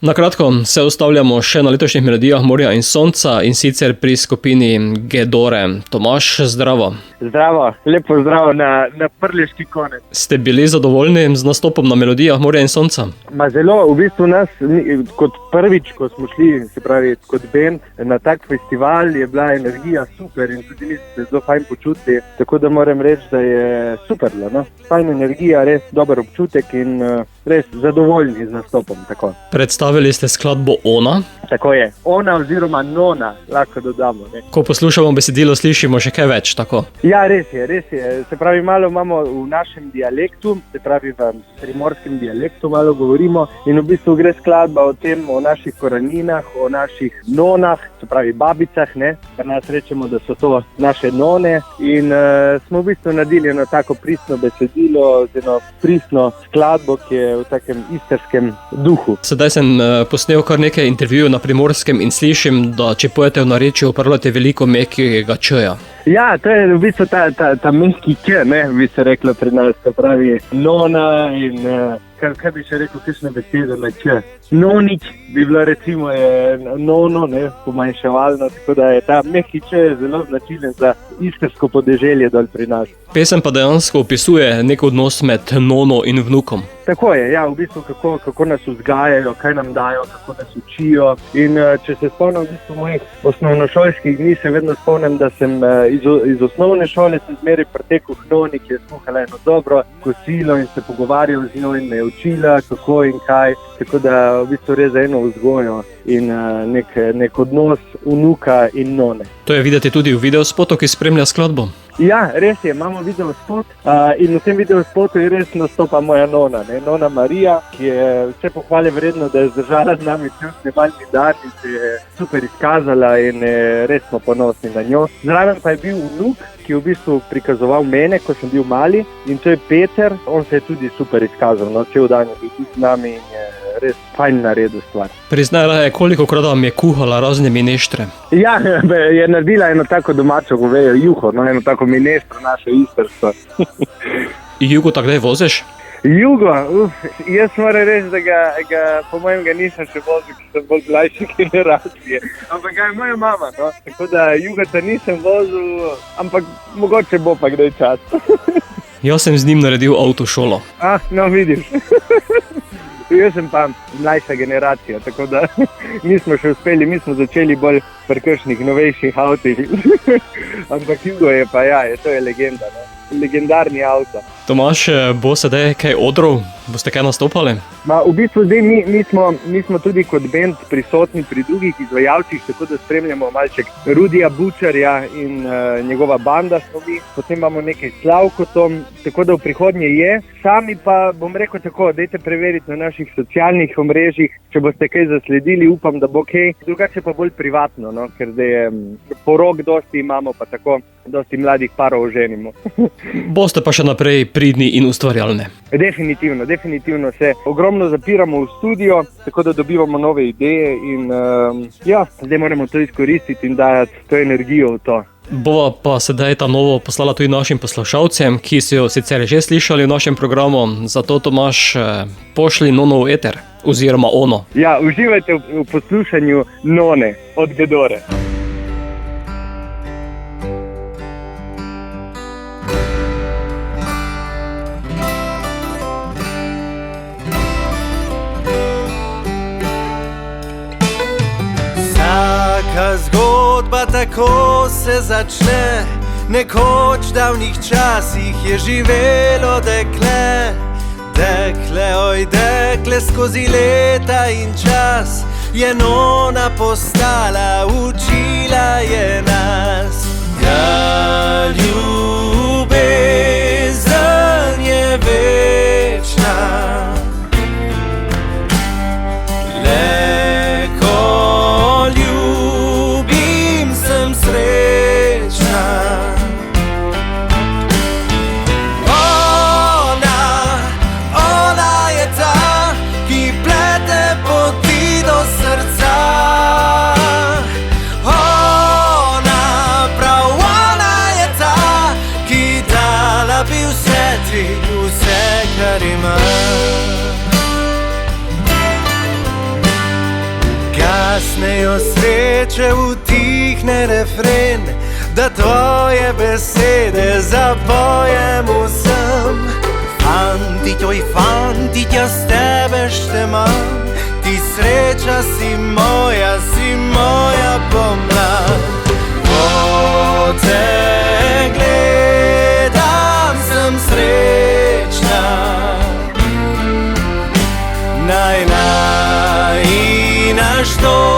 Na kratko se ustavljamo še na letošnjih melodijah Morja in sonca in sicer pri skupini Gedore. Tomaž, zdravo. Zdravo, lepo zdravo na Prleški konec. Ste bili zadovoljni z nastopom na melodijah Morja in sonca? Zelo, v bistvu nas kot prvič, ko smo šli, se pravi kot band, na tak festival je bila energija super in tudi mi se zelo fajn počutili, tako da moram reči, da je super bilo, no? Fajn energija, res dober občutek in res zadovoljni z nastopom, tako. Predstavili ste skladbo Ona. Tako je, Ona oziroma Nona, lahko dodamo, ne. Ko poslušamo besedilo, slišimo še kaj več, tako? Ja, res je. Se pravi, malo imamo v našem dialektu, se pravi v primorskem dialektu malo govorimo in v bistvu gre skladba o tem, o naših koreninah, o naših nonah, se pravi babicah, ne. Pri nas rečemo, da so to naše none in smo v bistvu naredili eno tako pristno besedilo, eno pristno skladbo, ki je v takem isterskem duhu. Sedaj sem posnel kar nekaj intervjujev na Primorskem in slišim, da če pojete v narečju, uporabljate veliko mehkega č-ja. Ja, to je v bistvu ta mehki č, ne, bi se reklo pri nas, se pravi nona in kaj bi še rekel, kakšne besede na č. Nonič bi bilo recimo nono, ne, pomanjševalno, tako da je ta mehki č zelo značilen za istrsko podeželje dol pri nas. Pesem pa dejansko opisuje nek odnos med nono in vnukom. Tako je, ja, v bistvu kako nas vzgajajo, kaj nam dajo, kako nas učijo. In če se spomnim v bistvu mojih osnovnošolskih dni, se vedno spomnim, da sem iz osnovne šole sem zmeraj pretekel k noni, ki je skuhala eno dobro kosilo in se pogovarjal z njo in me je učila, kako in kaj. Tako da v bistvu res za eno vzgojo in nek odnos vnuka in none. To je videti tudi v videospotu, ki spremlja skladbo. Ja, res je, imamo videospot in v tem videospotu je res nastopa moja nona, ne, nona Marija, ki je vse pohvale vredno, da je zdržala z nami cel snemalni dan in se je super izkazala in res smo ponosni na njo. Zraven pa je bil vnuk, ki je v bistvu prikazoval mene, ko sem bil mali in to je Peter, on se je tudi super izkazal, no, cel dan je bil tudi z nami in je res fajn naredil stvar. Priznala je, kolikokrat vam je kuhala razne mineštre? Ja, je naredila eno tako domačo govejo juho, no, eno tako minestro naše istrsko. Jugo tak kdaj voziš? Jugo? Jaz moram reči, da ga po mojem ga nisem še vozil, ki sem bolj mlajše generacije. Ampak ga je moja mama, no. Tako da jugota nisem vozil, ampak mogoče bo pa kdaj čas. Jaz sem z njim naredil avtošolo. No vidiš. Jaz sem pa mlajša generacija, tako da nismo še uspeli, mi smo začeli bolj pri kakšnih novejših avtih. Ampak Jugo je pa to je legenda, no. Legendarni avto. Tomaž, bo sedaj kaj odrov? Boste kaj nastopali? V bistvu zdaj mi smo tudi kot band prisotni pri drugih izvajalcih, tako da spremljamo malček Rudija Bučarja in njegova banda smo mi. Potem imamo nekaj Slavkotom, tako da v prihodnje je. Sami pa bom rekel tako, dajte preveriti na naših socialnih omrežjih, če boste kaj zasledili, upam, da bo kaj. Drugače pa bolj privatno, no, ker zdaj je porok dosti imamo, pa tako dosti mladih parov ženimo. Boste pa še naprej pridni in ustvarjalni. Definitivno se ogromno zapiramo v studio, tako da dobivamo nove ideje in zdaj moramo to izkoristiti in dajati to energijo v to. Bova pa sedaj ta novo poslala tudi našim poslušalcem, ki so jo sicer že slišali v našem programu, zato Tomaž, pošli nono v eter, oziroma ono. Ja, uživajte v poslušanju None od Gedore. Zgodba tako se začne, nekoč davnih časih je živelo dekle. Dekle, oj dekle, skozi leta in čas je nona postala, učila je nas. Ja, ljubezen je večna, vse Ugasnejo sveče, utihne refren, da tvoje besede zapojem vsem. Fantiť, oj fantiť, ja z tebe štemam, ti sreča si moja pomlad. Ko te gledam, sem srečna. Naj, naj, naš dom